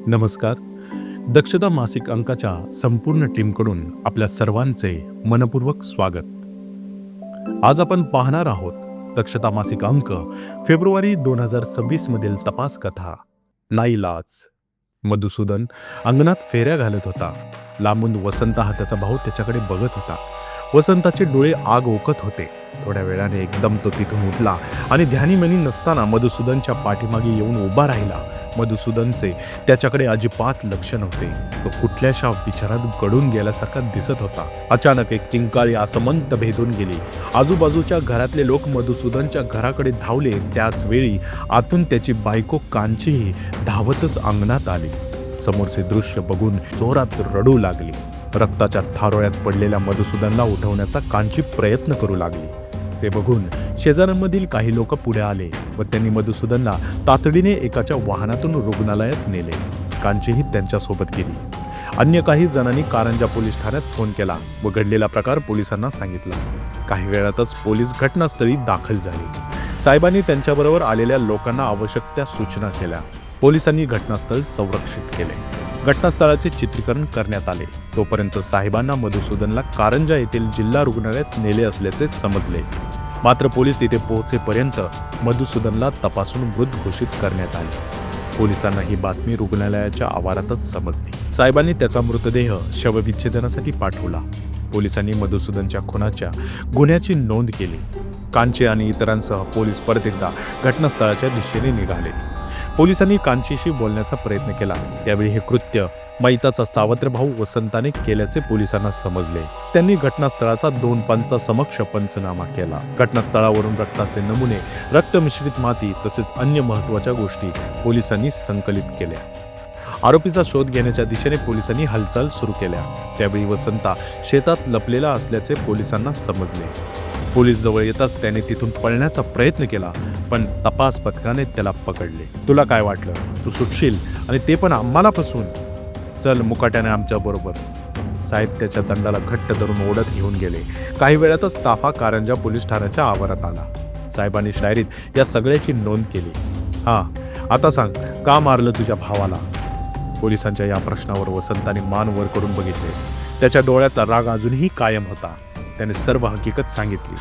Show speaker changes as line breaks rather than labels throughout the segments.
नमस्कार. दक्षता मासिक अंकाच्या संपूर्ण टीमकडून आपल्या सर्वांचे मनपूर्वक स्वागत. आज आपण पाहणार आहोत दक्षता मासिक अंक फेब्रुवारी 2026 मधील तपास कथा. नाईलाज. मधुसूदन अंगणात फेऱ्या घालत होता. लांबून वसंत हा त्याचा भाऊ त्याच्याकडे बघत होता. वसंताचे डोळे आग ओकत होते. थोड्या वेळाने एकदम तो तिथून उठला आणि ध्यानीमनी नसताना मधुसूदनच्या पाठीमागे येऊन उभा राहिला. मधुसूदनचे त्याच्याकडे अजिबात लक्ष नव्हते. तो कुठल्याशा विचारात गडून गेल्यासारखा दिसत होता. अचानक एक किंकाळी आसमंत भेदून गेली. आजूबाजूच्या घरातले लोक मधुसूदनच्या घराकडे धावले. त्याच वेळी आतून त्याची बायको कांचीही धावतच अंगणात आली. समोरचे दृश्य बघून जोरात रडू लागली. रक्ताच्या थारोळ्यात पडलेल्या मधुसूदनला उठवण्याचा कांची प्रयत्न करू लागली. ते बघून शेजाऱ्यांमधील काही लोक पुढे आले व त्यांनी मधुसूदनला तातडीने एकाच्या वाहनातून रुग्णालयात नेले. कांचीही त्यांच्यासोबत गेली. अन्य काही जणांनी कारंजा पोलीस ठाण्यात फोन केला व घडलेला प्रकार पोलिसांना सांगितला. काही वेळातच पोलीस घटनास्थळी दाखल झाले. साहेबांनी त्यांच्याबरोबर आलेल्या लोकांना आवश्यक त्या सूचना केल्या. पोलिसांनी घटनास्थळ संरक्षित केले. घटनास्थळाचे चित्रीकरण करण्यात आले. तोपर्यंत साहेबांना मधुसूदनला कारंजा येथील जिल्हा रुग्णालयात नेले असल्याचे समजले. मात्र पोलीस तिथे पोहोचेपर्यंत मधुसूदनला तपासून मृत घोषित करण्यात आले. पोलिसांना ही बातमी रुग्णालयाच्या आवारातच समजली. साहेबांनी त्याचा मृतदेह शवविच्छेदनासाठी पाठवला. पोलिसांनी मधुसूदनच्या खुनाच्या गुन्ह्याची नोंद केली. कांची आणि इतरांसह पोलीस परत एकदा घटनास्थळाच्या दिशेने निघाले. पोलिसांनी कांचीशी बोलण्याचा प्रयत्न केला. त्यावेळी हे कृत्य मैताचा सावत्र भाऊ वसंताने केल्याचे पोलिसांना समजले. त्यांनी घटनास्थळाचा 2 पंचासमक्ष पंचनामा केला. घटनास्थळावरून रक्ताचे नमुने, रक्तमिश्रित माती तसेच अन्य महत्त्वाच्या गोष्टी पोलिसांनी संकलित केल्या. आरोपीचा शोध घेण्याच्या दिशेने पोलिसांनी हालचाल सुरू केल्या. त्यावेळी वसंता शेतात लपलेला असल्याचे पोलिसांना समजले. पोलीस जवळ येताच त्याने तिथून पळण्याचा प्रयत्न केला, पण तपास पथकाने त्याला पकडले. तुला काय वाटलं? तू सुटशील आणि ते पण आम्हाला फसवून? चल मुकाट्याने आमच्या बरोबर. साहेब त्याच्या दंडाला घट्ट धरून ओढत घेऊन गेले. काही वेळातच ताफा कारंजा पोलीस ठाण्याच्या आवारात आला. साहेबांनी शायरीत या सगळ्याची नोंद केली. आता सांग, का मारलं तुझ्या भावाला? पोलिसांच्या या प्रश्नावर वसंताने मान वर करून बघितले. त्याच्या डोळ्यातला राग अजूनही कायम होता. त्याने सर्व हकीकत सांगितली.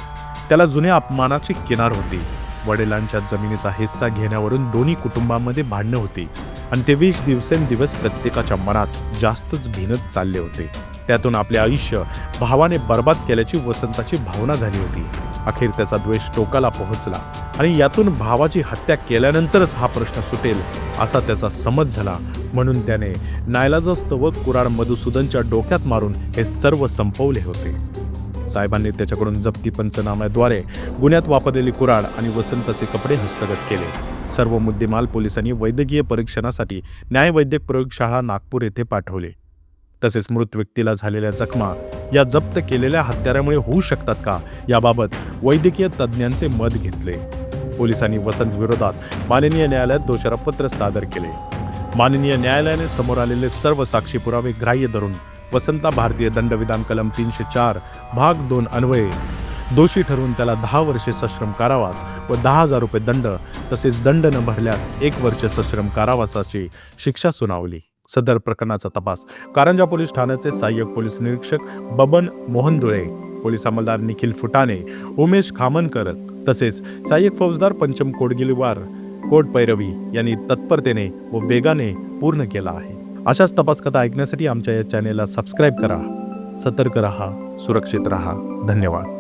त्याला जुन्या अपमानाची किनार होती. वडिलांच्या जमिनीचा हिस्सा घेण्यावरून दोन्ही कुटुंबांमध्ये भांडणं होती आणि ते 20 दिवसेंदिवस प्रत्येकाच्या मनात जास्तच भिनत चालले होते. त्यातून आपले आयुष्य भावाने बर्बाद केल्याची वसंताची भावना झाली होती. अखेर त्याचा द्वेष टोकाला पोहोचला आणि यातून भावाची हत्या केल्यानंतरच हा प्रश्न सुटेल असा त्याचा समज झाला. म्हणून त्याने नाईलाजास्तव कुऱ्हाड मधुसूदनच्या डोक्यात मारून हे सर्व संपवले होते. साहेबांनी त्याच्याकडून जप्ती पंचनाम्याद्वारे गुन्ह्यात वापरलेली कुऱ्हाड आणि वसंताचे कपडे हस्तगत केले. सर्व मुद्देमाल पोलिसांनी वैद्यकीय परीक्षणासाठी न्यायवैद्यक प्रयोगशाळा नागपूर येथे पाठवले. तसेच मृत व्यक्तीला झालेल्या जखमा या जप्त केलेल्या हत्यारामुळे होऊ शकतात का याबाबत वैद्यकीय तज्ज्ञांचे मत घेतले. पोलिसांनी वसंत विरोधात माननीय न्यायालयात दोषारोपपत्र सादर केले. माननीय न्यायालयाने समोर आलेले सर्व साक्षी पुरावे ग्राह्य धरून वसंतला भारतीय दंडविधान कलम 304 भाग 2 अन्वये दोषी ठरवून त्याला 10 वर्षे सश्रम कारावास व 10,000 रुपये दंड तसेच दंड न भरल्यास 1 वर्ष सश्रम कारावासाची शिक्षा सुनावली. सदर प्रकरणाचा तपास कारंजा पोलीस ठाण्याचे सहाय्यक पोलीस निरीक्षक बबन मोहनदुळे, पोलीस अंमलदार निखिल फुटाणे, उमेश खामनकर तसेच सहाय्यक फौजदार पंचम कोडगिलीवार कोट पैरवी यांनी तत्परतेने व वेगाने पूर्ण केला आहे. अशाच तपास कथा ऐकण्यासाठी आमच्या या चॅनेलला सबस्क्राईब करा. सतर्क रहा, सुरक्षित रहा. धन्यवाद.